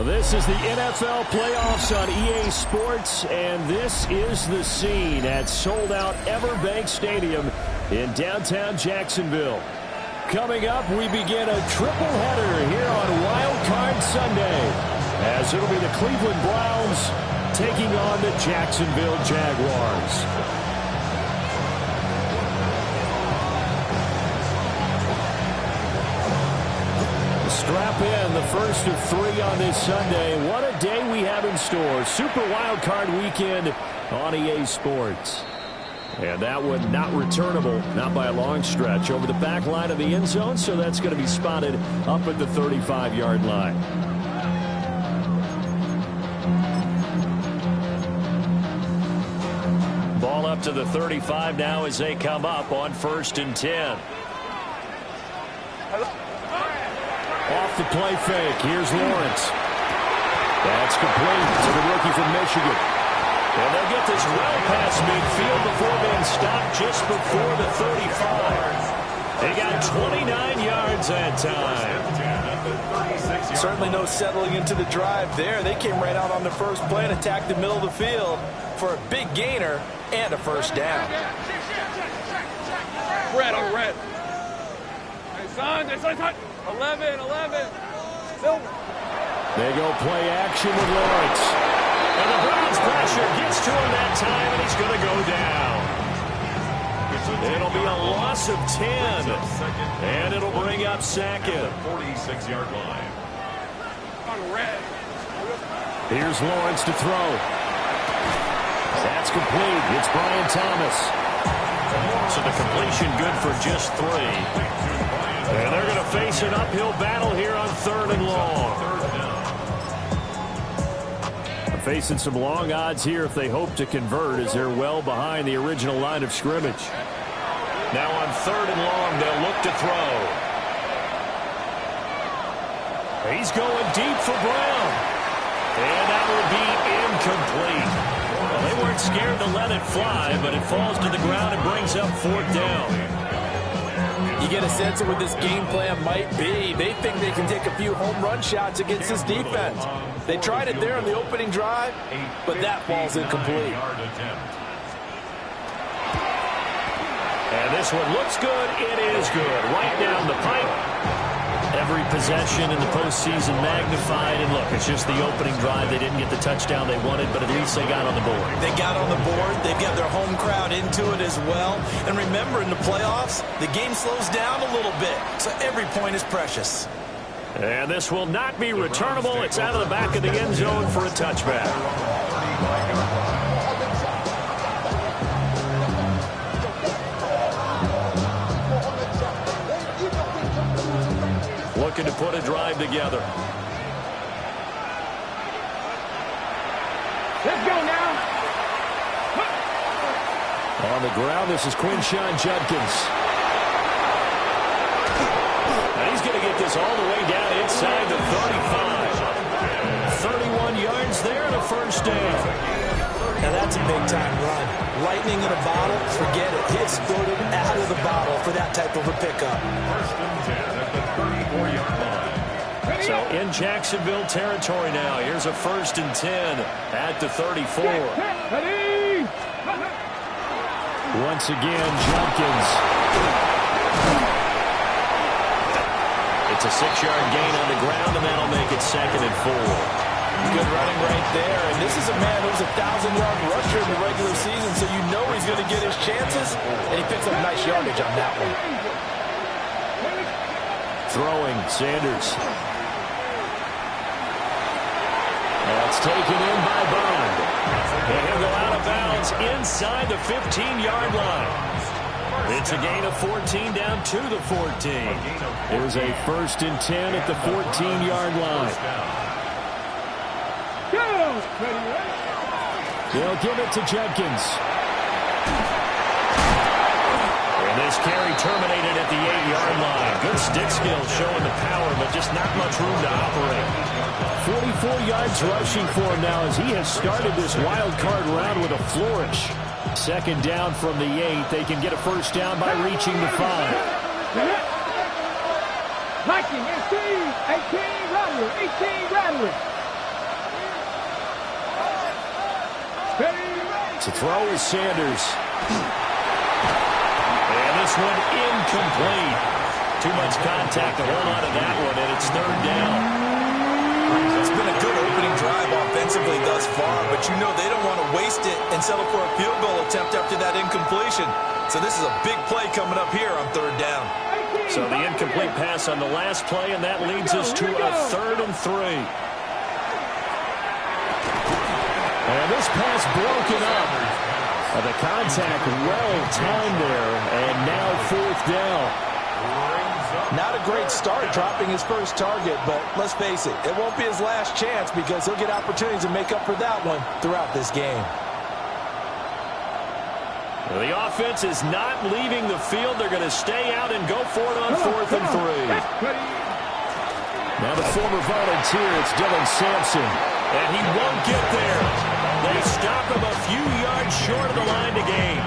This is the NFL playoffs on EA Sports, and this is the scene at sold-out Everbank Stadium in downtown Jacksonville. Coming up, we begin a triple header here on Wild Card Sunday, as it'll be the Cleveland Browns taking on the Jacksonville Jaguars. Strap in the first of three on this Sunday. What a day we have in store. Super Wild Card Weekend on EA Sports. And that one not returnable, not by a long stretch, over the back line of the end zone, so that's going to be spotted up at the 35-yard line. Ball up to the 35 now as they come up on 1st and 10. Off the play fake. Here's Lawrence. That's complete to the rookie from Michigan. And they'll get this well past midfield before being stopped just before the 35. They got 29 yards that time. Certainly no settling into the drive there. They came right out on the first play and attacked the middle of the field for a big gainer and a first down. Red on red. Hey, son, 11. Silver. They go play action with Lawrence. And the Browns pressure gets to him that time, and he's going to go down. It'll be a loss of 10. And it'll bring up second. 46-yard line. On red. Here's Lawrence to throw. That's complete. It's Brian Thomas. So the completion good for just 3. And they're going to face an uphill battle here on 3rd and long. Facing some long odds here if they hope to convert, as they're well behind the original line of scrimmage. Now on 3rd and long, they'll look to throw. He's going deep for Brown. And that will be incomplete. Well, they weren't scared to let it fly, but it falls to the ground and brings up 4th down. You get a sense of what this game plan might be. They think they can take a few home run shots against this defense. They tried it there on the opening drive, but that falls incomplete. And this one looks good. It is good. Right down the pipe. Every possession in the postseason magnified. And look, it's just the opening drive. They didn't get the touchdown they wanted, but at least they got on the board. They got on the board. They've got their home crowd into it as well. And remember, in the playoffs, the game slows down a little bit, so every point is precious. And this will not be returnable. It's out of the back of the end zone for a touchback. Looking to put a drive together. Let's go now. On the ground, this is Quinshon Judkins. Now he's going to get this all the way down inside the 35. 31 yards there and a first down. Now that's a big-time run. Lightning in a bottle, forget it. He exploded out of the bottle for that type of a pickup. 1st and 10 at the 34-yard line. So in Jacksonville territory now. Here's a 1st and 10 at the 34. Once again, Judkins. It's a 6-yard gain on the ground, and that'll make it 2nd and 4. Good running right there. And this is a man who's a 1,000-yard rusher in the regular season, so you know he's going to get his chances, and he picks up nice yardage on that one. Throwing, Sanders. That's taken in by Bond. And he'll go out of bounds inside the 15-yard line. It's a gain of 14 down to the 14. There's a 1st and 10 at the 14-yard line. They'll give it to Judkins. And this carry terminated at the 8-yard line. Good stick skill showing the power, but just not much room to operate. 44 yards rushing for him now as he has started this wild card round with a flourish. 2nd down from the 8. They can get a first down by reaching the 5. 19, 18, Rattler, 18, Rattler. To throw is Sanders. And this one incomplete. Too much contact to hold on to that one, and it's third down. It's been a good opening drive offensively thus far, but you know they don't want to waste it and settle for a field goal attempt after that incompletion. So this is a big play coming up here on third down. So the incomplete pass on the last play, and that leads us to a 3rd and 3. And this pass broken up. The contact well timed there, and now 4th down. Not a great start dropping his first target, but let's face it, it won't be his last chance because he'll get opportunities to make up for that one throughout this game. The offense is not leaving the field. They're going to stay out and go for it on 4th and 3. Now the former volunteer, it's Dylan Sampson. And he won't get there. They stop him a few yards short of the line to gain.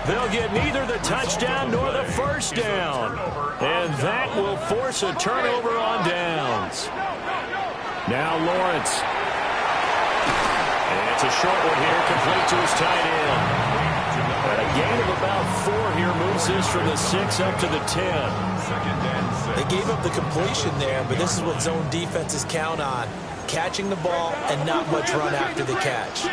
They'll get neither the touchdown nor the first down. And that will force a turnover on downs. Now Lawrence. And it's a short one here, complete to his tight end. And a gain of about 4 here moves this from the 6 up to the 10. They gave up the completion there, but this is what zone defenses count on. Catching the ball and not much run after the catch.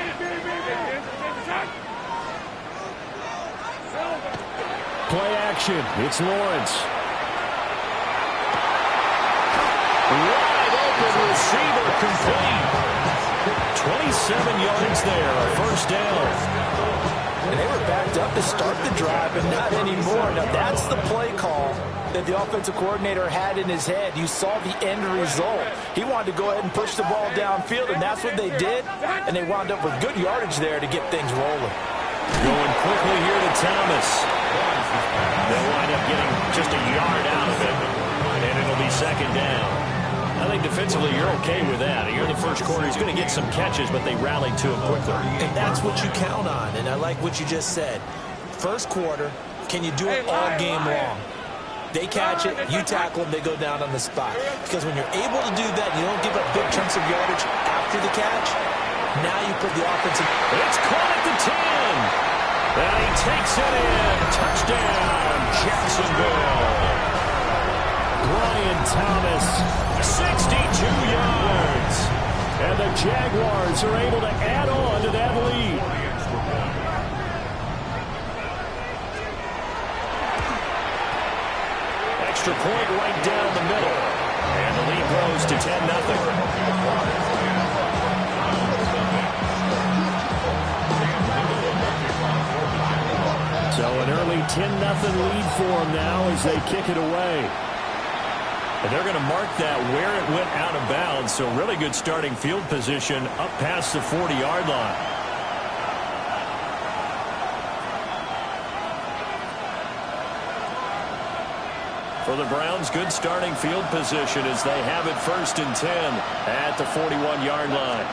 Play action. It's Lawrence. Wide open receiver complete. 27 yards there, a first down. And they were backed up to start the drive, and not anymore. Now, that's the play call that the offensive coordinator had in his head. You saw the end result. He wanted to go ahead and push the ball downfield, and that's what they did. And they wound up with good yardage there to get things rolling. Going quickly here to Thomas. They'll wind up getting just a yard out of it, and it'll be 2nd down. I think defensively you're okay with that. You're in the first quarter. He's going to get some catches, but they rallied to him quickly. And that's what you count on, and I like what you just said. First quarter, can you do it all game long? They catch it, you tackle them, they go down on the spot. Because when you're able to do that, you don't give up big chunks of yardage after the catch. Now you put the offense in. It's caught at the 10. And he takes it in. Touchdown, Jacksonville. Brian Thomas, 62 yards. And the Jaguars are able to add on to that lead. Extra point right down the middle. And the lead grows to 10-0. So an early 10-0 lead for them now as they kick it away. And they're going to mark that where it went out of bounds. So really good starting field position up past the 40-yard line. For the Browns, good starting field position as they have it 1st and 10 at the 41-yard line.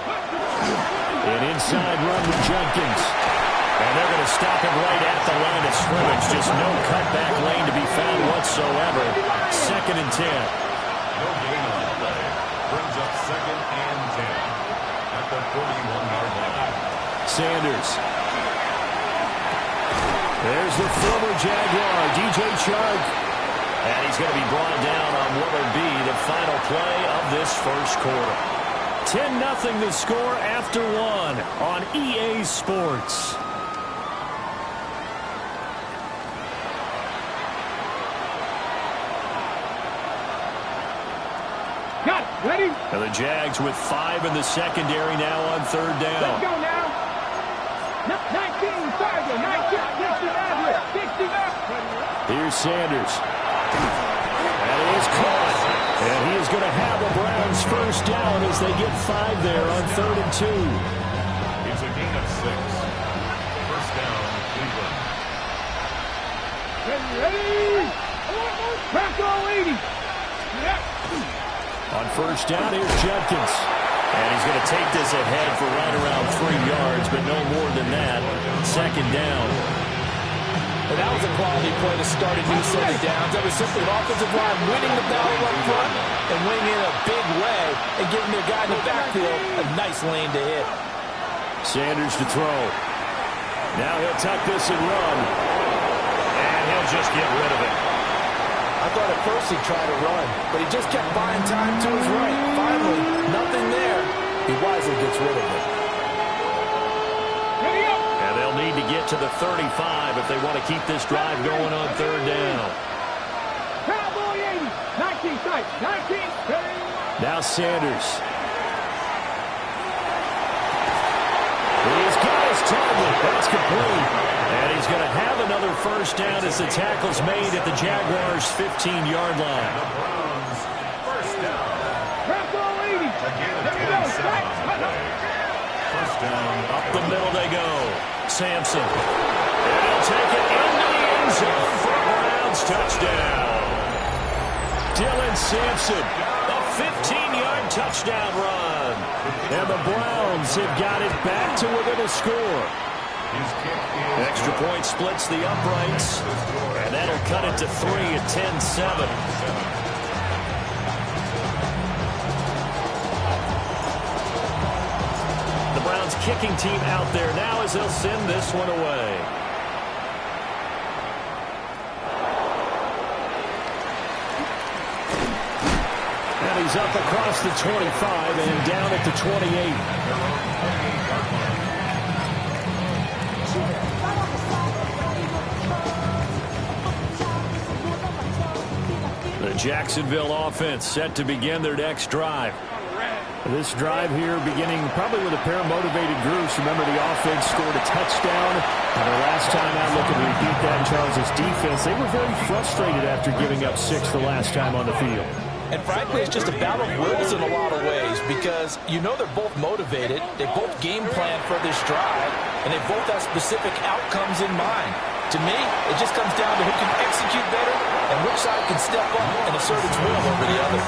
An inside run with Jenkins. And they're going to stop him right at the line of scrimmage. Just no cutback lane to be found whatsoever. 2nd and 10. No gain on the play. Brings up 2nd and 10 at the 41-yard line. Sanders. There's the former Jaguar, DJ Chark. And he's going to be brought down on what will be the final play of this first quarter. 10-0 the score after 1 on EA Sports. Got it. Ready? And the Jags with 5 in the secondary now on 3rd down. Let's go now. 19, 30, 19, 60, Here's Sanders. And it is caught. And he is going to have the Browns first down as they get 5 there on 3rd and 2. It's a gain of 6. First down, Cleveland. Ready? Back all 80. Yeah. On first down, here's Jenkins. And he's going to take this ahead for right around 3 yards, but no more than that. 2nd down. And that was a quality play to start a new set of downs. That was simply an offensive line winning the battle up front and winning in a big way and giving their guy in the backfield a nice lane to hit. Sanders to throw. Now he'll tuck this and run. And he'll just get rid of it. I thought at first he'd try to run, but he just kept buying time to his right. Finally, nothing there. He wisely gets rid of it. And they'll need to get to the 35 if they want to keep this drive going on third down. Cowboy 80. 19 tight. 19. Now Sanders. He's got his target. That's complete. And he's going to have another first down as the tackle's made at the Jaguars' 15-yard line. The Browns, first down. Cowboy 80. Again, There we go. first down. Up the middle they go. Sampson. And he'll take it into the end zone for a Browns touchdown. Dylan Sampson, a 15-yard touchdown run. And the Browns have got it back to within a score. Extra point splits the uprights, and that'll cut it to 3 at 10-7. The Browns kicking team out there now as they'll send this one away. And he's up across the 25 and down at the 28. The Jacksonville offense set to begin their next drive. This drive here beginning probably with a pair of motivated groups. Remember, the offense scored a touchdown. And the last time out looking to repeat that in Charles' defense, they were very frustrated after giving up 6 the last time on the field. And frankly, it's just a battle of wills in a lot of ways because you know they're both motivated, they both game plan for this drive, and they both have specific outcomes in mind. To me, it just comes down to who can execute better and which side can step up and assert its will over the other.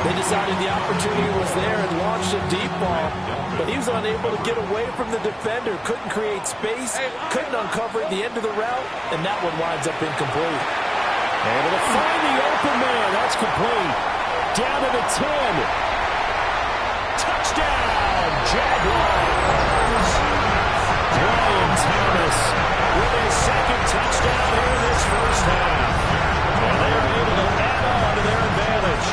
They decided the opportunity was there and launched a deep ball, but he was unable to get away from the defender, couldn't create space, couldn't uncover at the end of the route, and that one winds up incomplete. Able to find the open man. That's complete. Down to the 10. Touchdown, Jaguars. Brian Thomas with his second touchdown here in this first half. And they are able to add on to their advantage.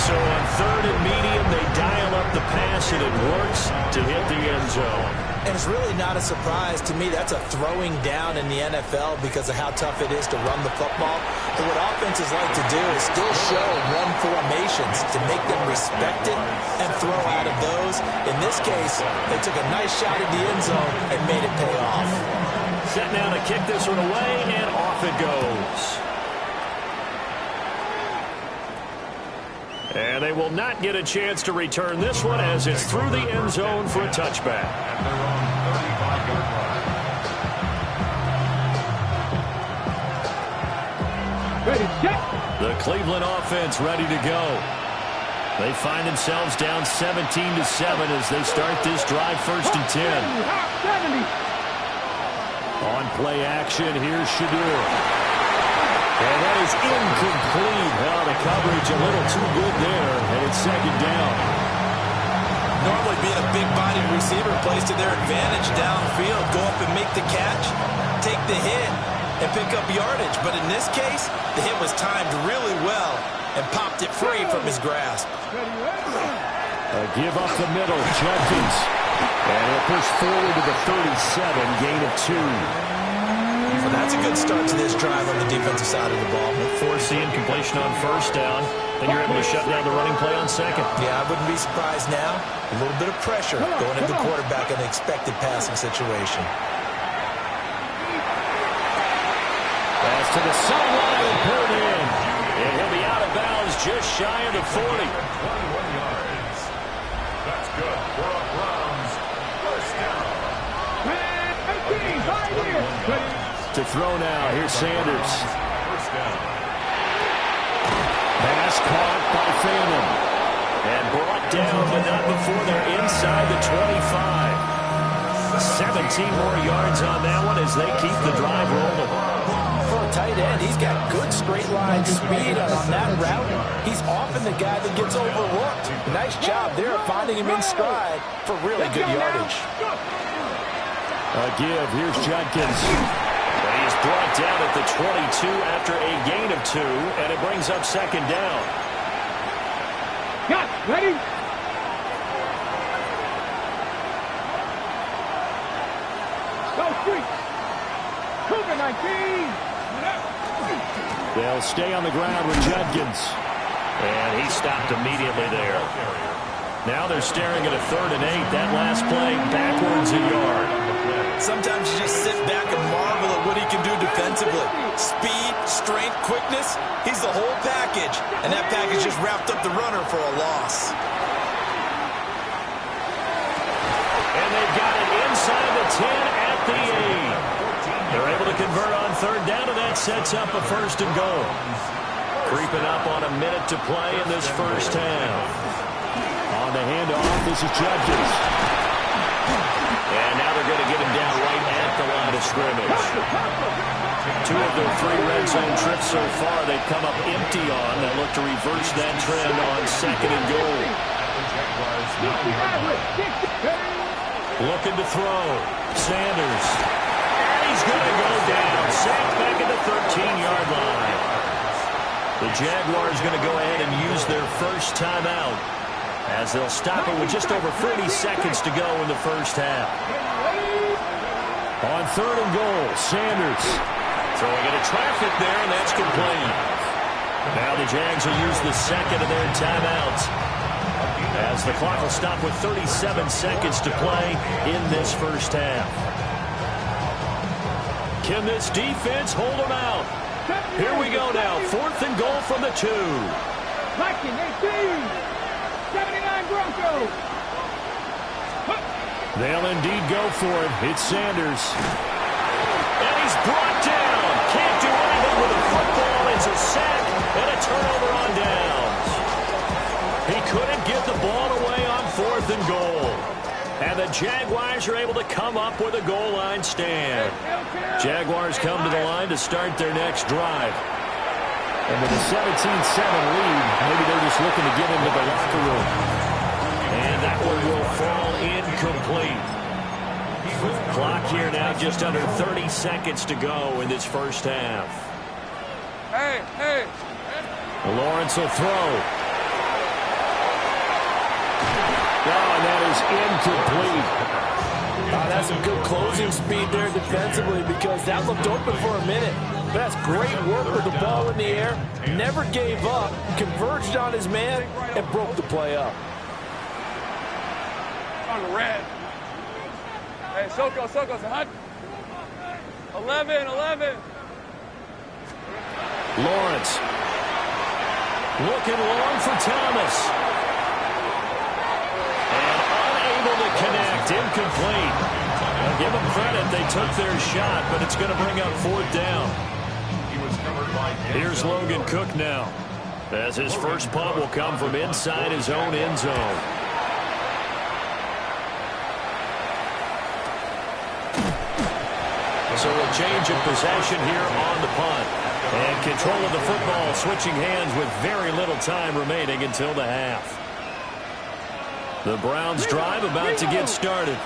So on third and medium, they dial up the pass, and it works to hit the end zone. And it's really not a surprise to me. That's a throwing down in the NFL because of how tough it is to run the football. But what offenses like to do is still show run formations to make them respect it and throw out of those. In this case, they took a nice shot at the end zone and made it pay off. Set now to kick this one away, and off it goes. And they will not get a chance to return this one as it's through the end zone for a touchback. At their own 35-yard line. Ready, set. The Cleveland offense ready to go. They find themselves down 17-7 as they start this drive first and 10. 70. On play action, here's Shadur. And that is incomplete. Well, the coverage a little too good there, and it's second down. Normally being a big-bodied receiver plays to their advantage downfield. Go up and make the catch, take the hit, and pick up yardage. But in this case, the hit was timed really well and popped it free from his grasp. A give up the middle, Judkins. And he'll push forward to the 37, gain of 2. Well, that's a good start to this drive on the defensive side of the ball. Force the incompletion on first down. Then you're able to shut down the running play on second. Yeah, I wouldn't be surprised now. A little bit of pressure going into the quarterback in an expected passing situation. Pass to the sideline and pulled in. And he'll be out of bounds just shy of the 40. 21 yards. That's good for a Browns first down. 18, right here. To throw now, here's Sanders. First down. Pass caught by Phantom. And brought down, but not before they're inside the 25. 17 more yards on that one as they keep the drive rolling. For a tight end, he's got good straight line speed, and on that route, he's often the guy that gets overlooked. Nice job there finding him in stride for really good yardage. A give. Here's Judkins. And he's brought down at the 22 after a gain of 2, and it brings up second down. Got ready. Go street. Cougar 19. They'll stay on the ground with Judkins. And he stopped immediately there. Now they're staring at a 3rd and 8. That last play backwards a yard. Sometimes you just sit back and marvel at what he can do defensively. Speed, strength, quickness. He's the whole package. And that package just wrapped up the runner for a loss. And they've got it inside the 10 at the 8. They're able to convert on 3rd down, and that sets up a 1st and goal. Creeping up on a minute to play in this first half. On the handoff, this is Judkins. And now they're going to get him down right at the line of scrimmage. 2 of their 3 red zone trips so far they've come up empty on. They look to reverse that trend on 2nd and goal. Looking to throw. Sanders. And he's going to go down. Sacked back at the 13-yard line. The Jaguars going to go ahead and use their first timeout, as they'll stop it with just over 30 seconds to go in the first half. On 3rd and goal, Sanders throwing into traffic there, and that's complete. Now the Jags will use the second of their timeouts, as the clock will stop with 37 seconds to play in this first half. Can this defense hold them out? Here we go now, 4th and goal from the 2. Viking 18. 79 Broncos. They'll indeed go for it. It's Sanders. And he's brought down. Can't do anything with the football. It's a sack and a turnover on downs. He couldn't get the ball away on 4th and goal. And the Jaguars are able to come up with a goal line stand. Jaguars come to the line to start their next drive. And with a 17-7 lead, maybe they're just looking to get into the locker room. And that one will fall incomplete. Clock here now, just under 30 seconds to go in this first half. Hey. Lawrence will throw. Oh, and that is incomplete. That's some good closing speed there defensively, because that looked open for a minute. That's great work with the ball in the air. Never gave up, converged on his man, and broke the play up. On the red. Hey, Soko, 100. 11. Lawrence. Looking long for Thomas. And unable to connect. Incomplete. I'll give them credit. They took their shot, but it's going to bring up 4th down. Here's Logan Cook now, as his first punt will come from inside his own end zone. So a change of possession here on the punt. And control of the football switching hands with very little time remaining until the half. The Browns drive about to get started.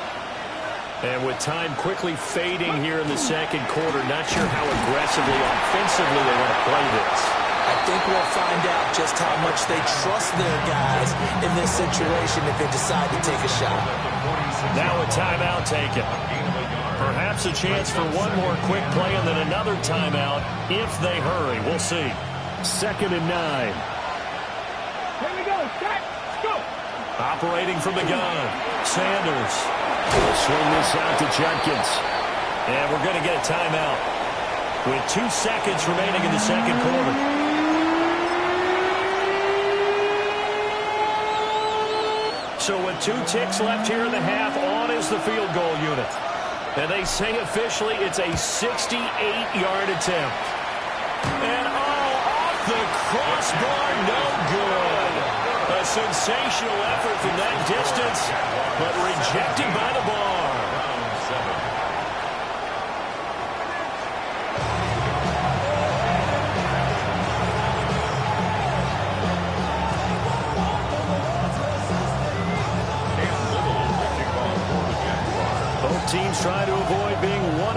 And with time quickly fading here in the second quarter, not sure how aggressively, offensively they want to play this. I think we'll find out just how much they trust their guys in this situation if they decide to take a shot. Now a timeout taken. Perhaps a chance for one more quick play and then another timeout if they hurry. We'll see. 2nd and 9. Here we go. Set. Go. Operating from the gun. Sanders will swing this out to Judkins. And we're going to get a timeout with 2 seconds remaining in the second quarter. So with 2 ticks left here in the half, on is the field goal unit. And they say officially it's a 68-yard attempt. And off the crossbar, no good. A sensational effort from that distance, but rejected by the bar. Both teams try to avoid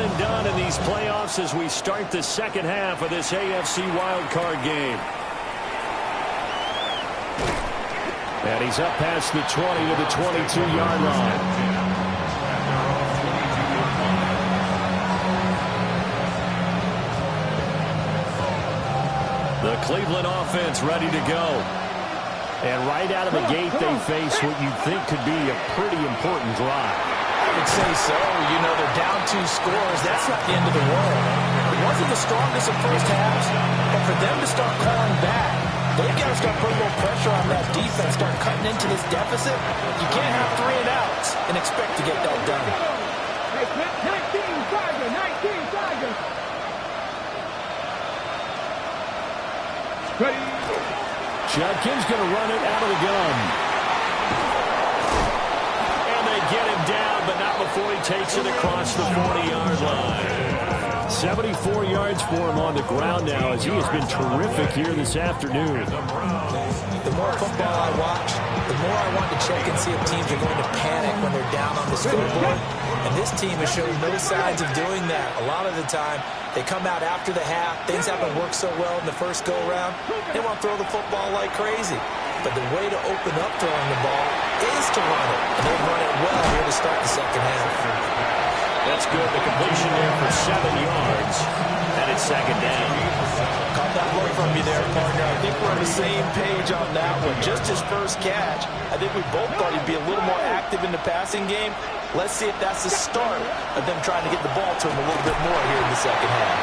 and done in these playoffs as we start the second half of this AFC wildcard game. And he's up past the 20 to the 22-yard line. The Cleveland offense ready to go. And right out of the gate, they face what you think could be a pretty important drive. I would say so. You know, they're down 2 scores. That's not the end of the world. It wasn't the strongest of first halves, but for them to start calling back, they've got to start putting a little pressure on that defense, start cutting into this deficit. You can't have 3 and outs and expect to get that done. 19 Tigers, 19 Tigers. Ready. Judkins going to run it out of the gun. And they get him down, but not before he takes it across the 40-yard line. 74 yards for him on the ground now as he has been terrific here this afternoon. The more football I watch, the more I want to check and see if teams are going to panic when they're down on the scoreboard. And this team has shown no signs of doing that. A lot of the time, they come out after the half. Things haven't worked so well in the first go-around. They want to throw the football like crazy. But the way to open up throwing the ball is to run it. And they've run it well here to start the second half. That's good. The completion there for 7 yards. And it's second down. Caught that look from you there, partner. I think we're on the same page on that one. Just his first catch. I think we both thought he'd be a little more active in the passing game. Let's see if that's the start of them trying to get the ball to him a little bit more here in the second half.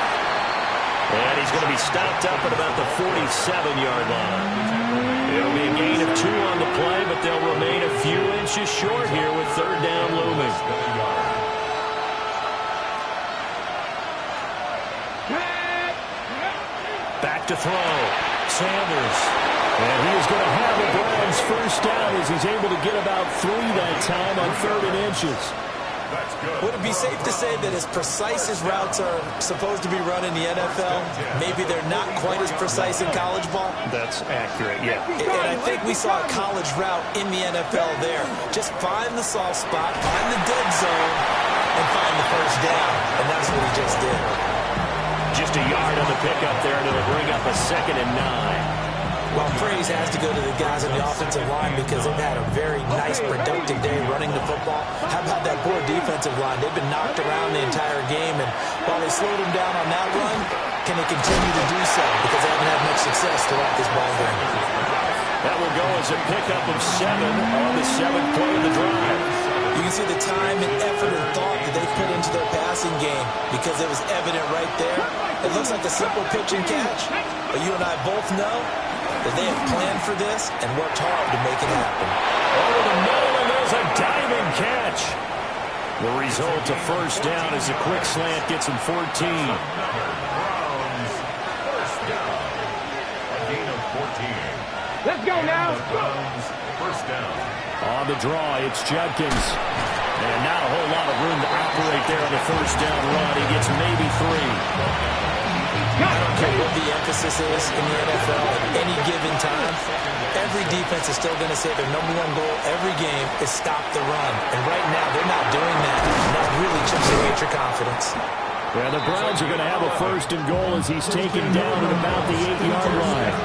And he's going to be stopped up at about the 47-yard line. It'll be a gain of 2 on the play, but they'll remain a few inches short here with third down looming. Back to throw. Sanders. And he is going to have the Browns first down as he's able to get about 3 that time on 3rd and inches. Would it be safe to say that as precise as routes are supposed to be run in the NFL, maybe they're not quite as precise in college ball? That's accurate, yeah. And I think we saw a college route in the NFL there. Just find the soft spot, find the dead zone, and find the first down. And that's what he just did. Just a yard on the pickup there, and it'll bring up a 2nd and 9. Well, praise has to go to the guys on the offensive line because they've had a very nice, productive day running the football. How about that poor defensive line? They've been knocked around the entire game, and while they slowed them down on that run, can they continue to do so? Because they haven't had much success throughout this ball game. That will go as a pickup of 7 on the 7th play of the drive. You can see the time and effort and thought that they put into their passing game because it was evident right there. It looks like a simple pitch and catch, but you and I both know that they have planned for this and worked hard to make it happen. Over the middle, and there's a diving catch. The result of first down is a quick slant gets him 14. Browns, first down. A gain of 14. Let's go now. Browns, first down. On the draw, it's Judkins. And not a whole lot of room to operate there on the first down run. He gets maybe 3. I don't care what the emphasis is in the NFL at any given time. Every defense is still going to say their #1 goal every game is stop the run. And right now, they're not doing that. And that really chips away at your confidence. Yeah, the Browns are going to have a 1st and goal as he's taken down at about the 8-yard line.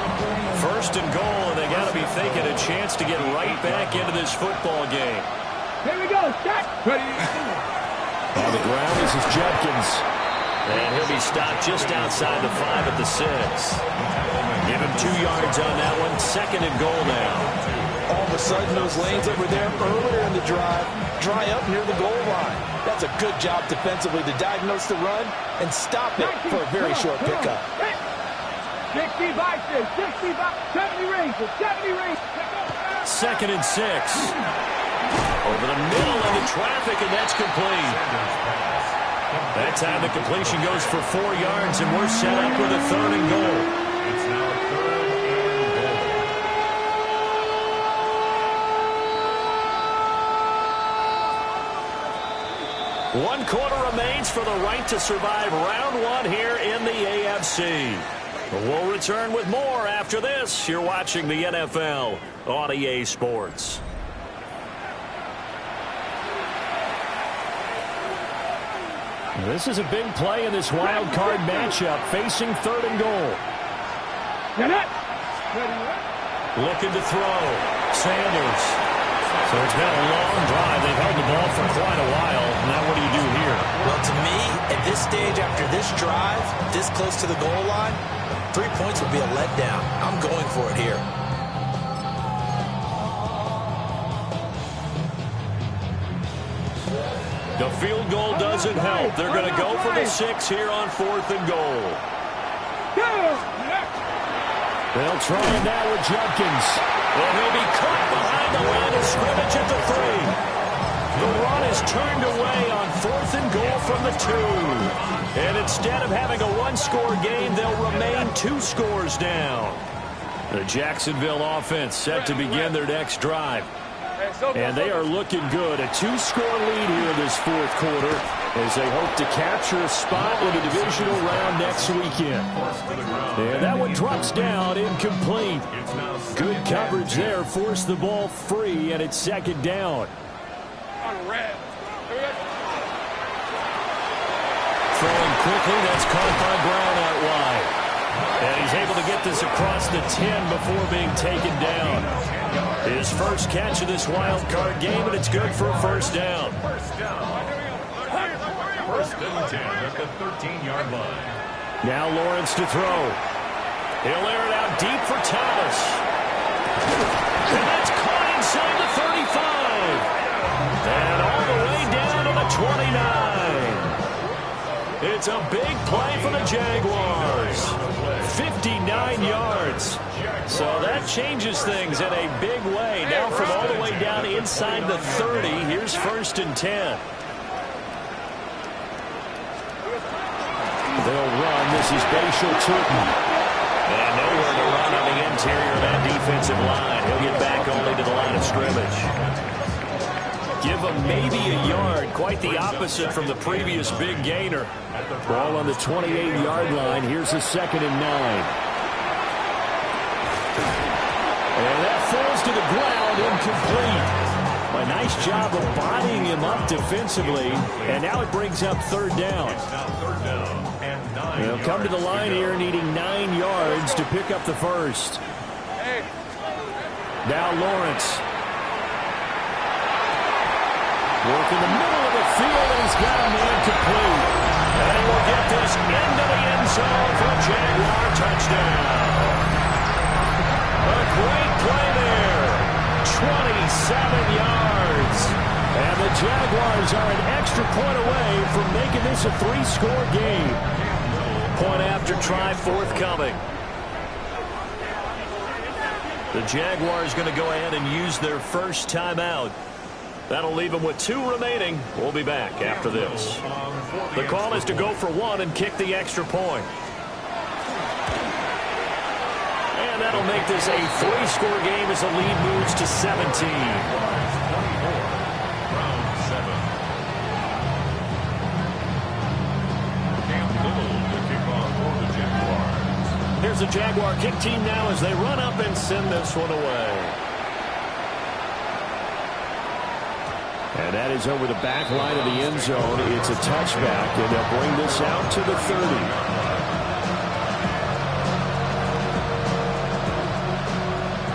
1st and goal, and they got to be thinking a chance to get right back into this football game. Here we go. Start. Ready. On the ground, this is Judkins. And he'll be stopped just outside the 5 at the 6. Give him 2 yards on that one. 2nd and goal now. All of a sudden, those lanes that were there earlier in the drive dry up near the goal line. That's a good job defensively to diagnose the run and stop it for a very short pickup. 60 boxes, 60 boxes, 70 ranges, 70 ranges. 2nd and 6. Over the middle of the traffic, and that's complete. That time the completion goes for 4 yards, and we're set up with a 3rd and goal. It's now 3rd and goal. 1 quarter remains for the right to survive round 1 here in the AFC. We'll return with more after this. You're watching the NFL on EA Sports. This is a big play in this wild card matchup, facing 3rd and goal. Looking to throw. Sanders. So it's been a long drive. They've held the ball for quite a while. Now what do you do here? Well, to me, at this stage, after this drive, this close to the goal line, 3 points would be a letdown. I'm going for it here. The field goal doesn't help. They're going to go for the 6 here on 4th and goal. They'll try it now with Jenkins. And he'll be caught behind the line of scrimmage at the 3. The run is turned away on 4th and goal from the 2. And instead of having a 1-score game, they'll remain 2 scores down. The Jacksonville offense set to begin their next drive. And they are looking good. A 2-score lead here in this 4th quarter as they hope to capture a spot in the divisional round next weekend. And that one drops down, incomplete. Good coverage there, forced the ball free, and it's 2nd down. Throwing quickly, that's caught by Brown out wide. And he's able to get this across the 10 before being taken down. His first catch of this wild card game, and it's good for a 1st down. 1st and 10 at the 13-yard line. Now Lawrence to throw. He'll air it out deep for Thomas. And that's caught inside the 35. And all the way down to the 29. It's a big play for the Jaguars. 59 yards. So that changes things in a big way. Now from all the way down inside the 30, here's 1st and 10. They'll run. This is Bashal Tootin. And nowhere to run on the interior of that defensive line. He'll get back only to the line of scrimmage. Give him maybe a yard. Quite the opposite from the previous big gainer. Ball on the 28-yard line. Here's a 2nd and 9. And that falls to the ground, incomplete. A nice job of bodying him up defensively. And now it brings up 3rd down. They'll come to the line here needing 9 yards to pick up the 1st. Now Lawrence. Work in the middle of the field, and he's got a man complete. And he will get this into the end zone for a Jaguar touchdown. A great play there. 27 yards. And the Jaguars are an extra point away from making this a 3-score game. Point after try forthcoming. The Jaguars going to go ahead and use their first timeout. That'll leave them with 2 remaining. We'll be back after this. The call is to go for 1 and kick the extra point. And that'll make this a 3-score game as the lead moves to 17. Here's the Jaguar kick team now as they run up and send this one away. And that is over the back line of the end zone. It's a touchback, and they'll bring this out to the 30.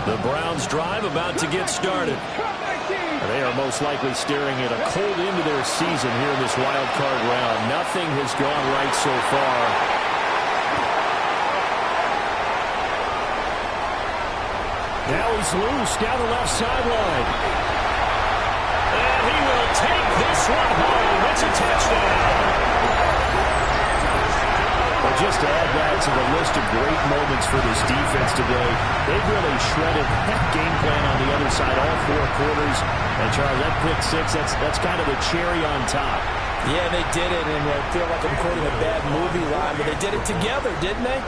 The Browns drive about to get started. They are most likely staring at a cold end to their season here in this wild card round. Nothing has gone right so far. Now he's loose down the left sideline. And he will take this one home. It's a touchdown. Well, just to add that to the list of great moments for this defense today, they've really shredded that game plan on the other side all 4 quarters. And, Charles, that pick 6, that's kind of the cherry on top. Yeah, they did it, and I feel like I'm quoting a bad movie line, but they did it together, didn't they?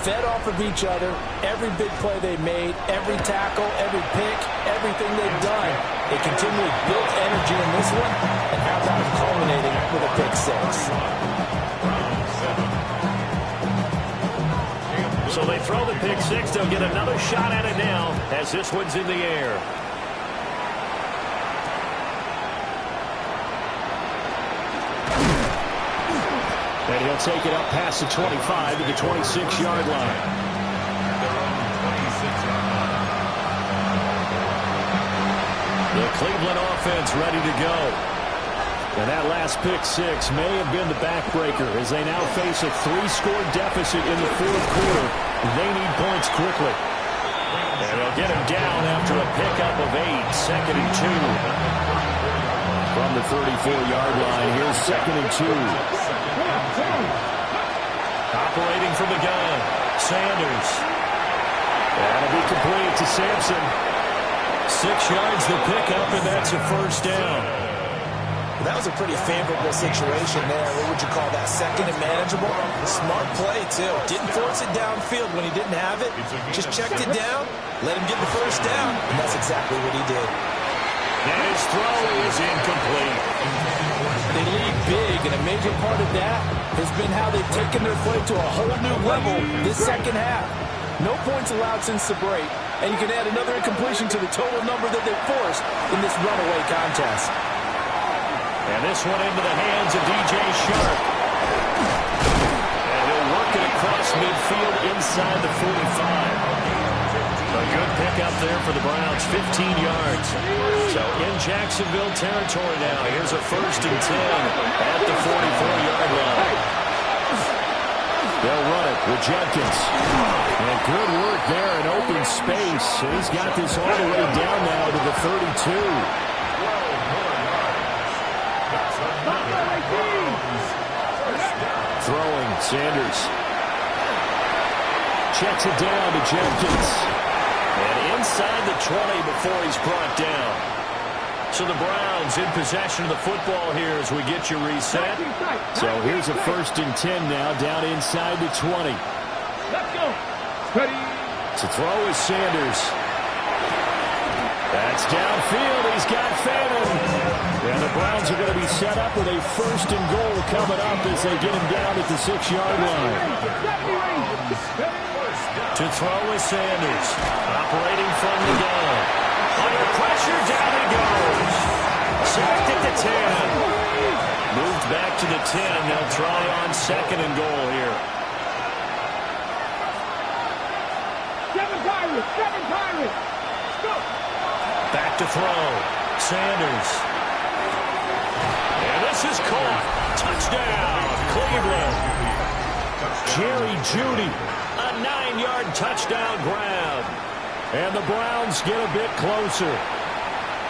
Fed off of each other, every big play they made, every tackle, every pick, everything they've done. They continually built energy in this one, and how about it culminating with a pick 6. So they throw the pick 6. They'll get another shot at it now as this one's in the air. And he'll take it up past the 25 to the 26-yard line. The Cleveland offense ready to go. And that last pick six may have been the backbreaker as they now face a 3-score deficit in the fourth quarter. They need points quickly. And they'll get him down after a pickup of 8, 2nd and 2. From the 34-yard line, here's 2nd and 2. Operating from the gun, Sanders. That'll be complete to Sampson. 6 yards the pickup, and that's a first down. That was a pretty favorable situation there. What would you call that? 2nd and manageable? Smart play, too. Didn't force it downfield when he didn't have it. Just checked it down, let him get the first down, and that's exactly what he did. And his throw is incomplete. They lead big, and a major part of that has been how they've taken their play to a whole new level this second half. No points allowed since the break, and you can add another incompletion to the total number that they've forced in this runaway contest. And this one into the hands of DJ Shark. And he'll work it across midfield inside the 45. A good pickup there for the Browns, 15 yards. So in Jacksonville territory now, here's a 1st and 10 at the 44-yard line. They'll run it with Jenkins. And good work there in open space. And he's got this all the way down now to the 32. Throwing, Sanders. Checks it down to Jenkins. And inside the 20 before he's brought down. So the Browns in possession of the football here as we get you reset. So here's a 1st and 10 now down inside the 20. Let's go. Ready. To throw is Sanders. That's downfield. He's got Fannin. And the Browns are going to be set up with a 1st and goal coming up as they get him down at the 6-yard line. To throw is Sanders. Operating from the gun. Under pressure, down he goes. Sacked at the 10. Moved back to the 10. They'll try on 2nd and goal here. 7 Pirates. Go. Back to throw. Sanders. And this is caught. Touchdown, Cleveland. Jerry Jeudy, a 9-yard touchdown grab. And the Browns get a bit closer.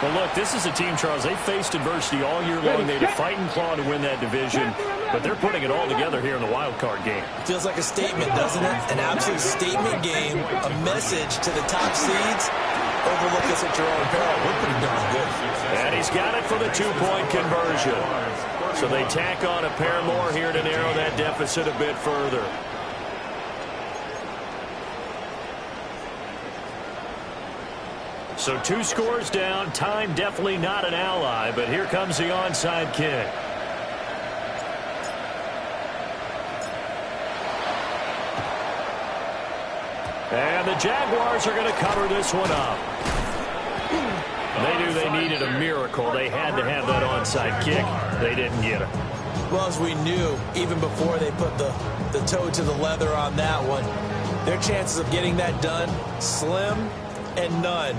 But look, this is a team, Charles, they faced adversity all year long. They had to fight and claw to win that division. But they're putting it all together here in the wild card game. Feels like a statement, doesn't it? An absolute statement game, a message to the top seeds. Overlook this at your own peril. We're pretty darn good. And he's got it for the 2-point conversion. So they tack on a pair more here to narrow that deficit a bit further. So 2 scores down. Time definitely not an ally, but here comes the onside kick. And the Jaguars are going to cover this one up. They knew they needed a miracle. They had to have that onside kick. They didn't get it. Well, as we knew, even before they put the toe to the leather on that one, their chances of getting that done, slim and none.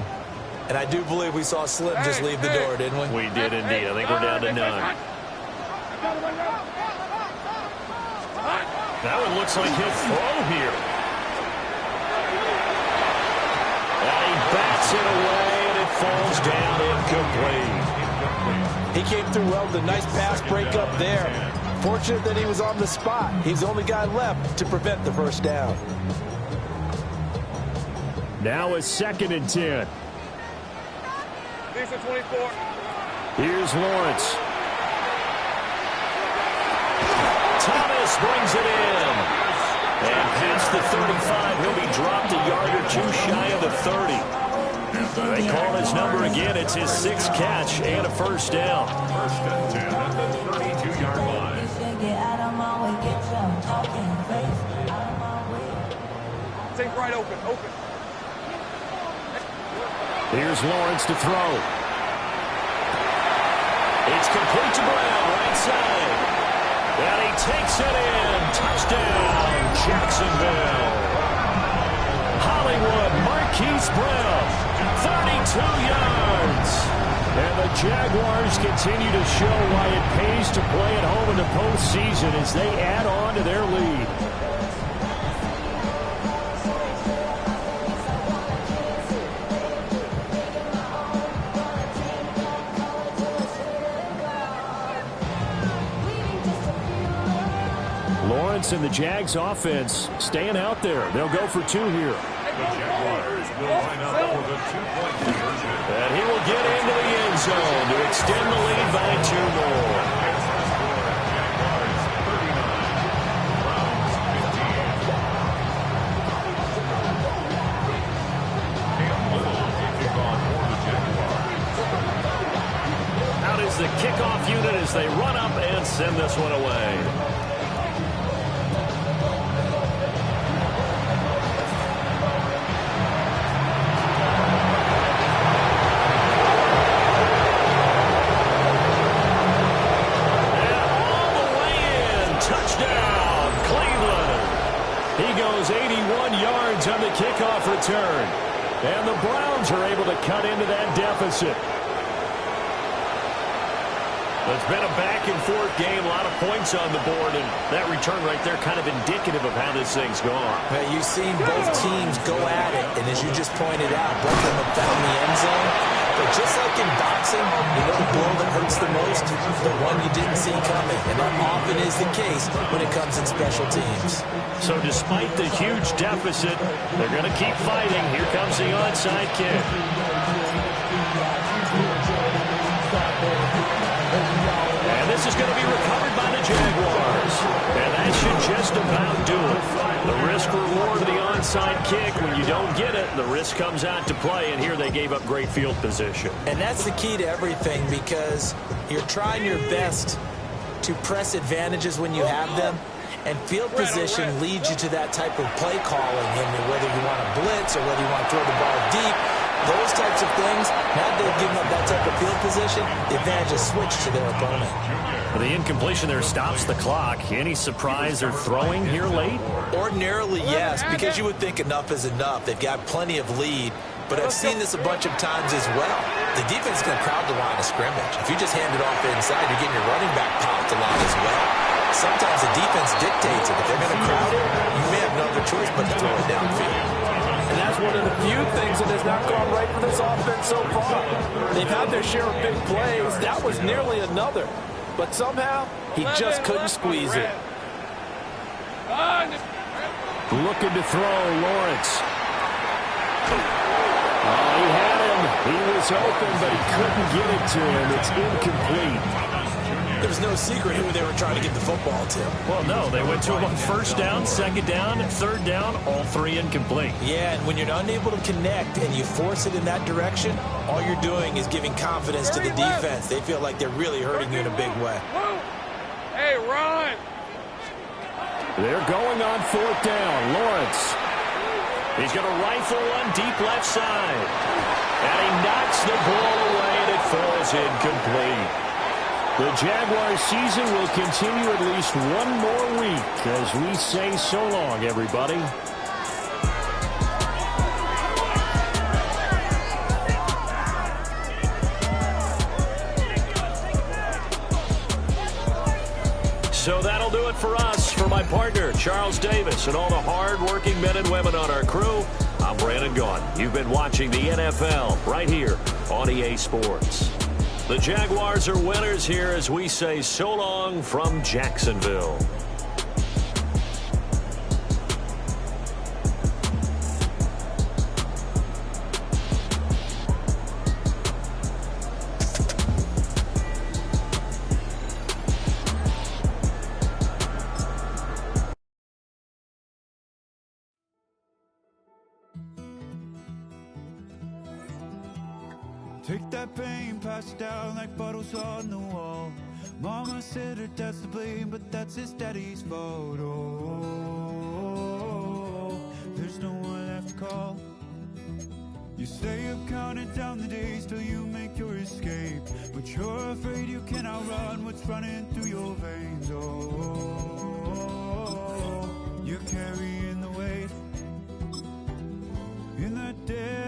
And I do believe we saw Slim just leave the door, didn't we? We did indeed. I think we're down to none. That one looks like he'll throw here. And he bats it away, and it falls down incomplete. He came through well with a nice pass breakup there. Fortunate that he was on the spot. He's the only guy left to prevent the first down. Now a 2nd and 10. 24. Here's Lawrence. Thomas brings it in. And past the 35, he'll be dropped a yard or 2 shy of the 30. They call his number again. It's his 6th catch and a first down. 1st and 10 at the 32-yard line. Take right open. Here's Lawrence to throw. It's complete to Brown, right side. And he takes it in. Touchdown, Jacksonville. Hollywood Marquise Brown, 32 yards. And the Jaguars continue to show why it pays to play at home in the postseason as they add on to their lead. Lawrence and the Jags offense staying out there. They'll go for two here. The Jaguars will line up for the two-point conversion. And he will get into the end zone to extend the lead by 2 more. Jaguars 39, Browns 15. Cam Little will kick off for the Jaguars. Out is the kickoff unit as they run up and send this one away. On the kickoff return. And the Browns are able to cut into that deficit. It's been a back-and-forth game, a lot of points on the board, and that return right there kind of indicative of how this thing's gone. Well, you've seen both teams go at it, and as you just pointed out, both of them have found the end zone. But just like in boxing, you know the blow that hurts the most? The one you didn't see coming, and that often is the case when it comes in special teams. So despite the huge deficit, they're going to keep fighting. Here comes the onside kick. And this is going to be recovered by the Jaguars. And that should just about do it. The risk-reward of the onside kick, when you don't get it, the risk comes out to play, and here they gave up great field position. And that's the key to everything, because you're trying your best to press advantages when you have them, and field position leads you to that type of play calling, and whether you want to blitz or whether you want to throw the ball deep, those types of things. Now they've given up that type of field position, the advantage is switched to their opponent. The incompletion there stops the clock. Any surprise they're throwing here late? Ordinarily, yes, because you would think enough is enough. They've got plenty of lead, but I've seen this a bunch of times as well. The defense is going to crowd the line of scrimmage. If you just hand it off inside, you're getting your running back popped a lot as well. Sometimes the defense dictates it. If they're going to crowd it, you may have no other choice but to throw it downfield. And that's one of the few things that has not gone right for this offense so far. They've had their share of big plays. That was nearly another. But somehow, he just couldn't squeeze it. Looking to throw, Lawrence. Oh, he had him. He was open, but he couldn't get it to him. It's incomplete. There was no secret who they were trying to get the football to. Well, no, they went to him on first down, second down, third down, all three incomplete. Yeah, and when you're unable to connect and you force it in that direction, all you're doing is giving confidence to the defense. They feel like they're really hurting you in a big way. Hey, run! They're going on fourth down. Lawrence. He's going to rifle one deep left side. And he knocks the ball away, and it falls incomplete. The Jaguars season will continue at least one more week as we say so long, everybody. So that'll do it for us. For my partner, Charles Davis, and all the hard-working men and women on our crew, I'm Brandon Gaughan. You've been watching the NFL right here on EA Sports. The Jaguars are winners here as we say so long from Jacksonville. Take that pain, pass it down like bottles on the wall. Mama said her dad's to blame, but that's his daddy's fault. Oh, there's no one left to call. You stay up counting down the days till you make your escape, but you're afraid you can outrun what's running through your veins. Oh, you're carrying the weight in the dead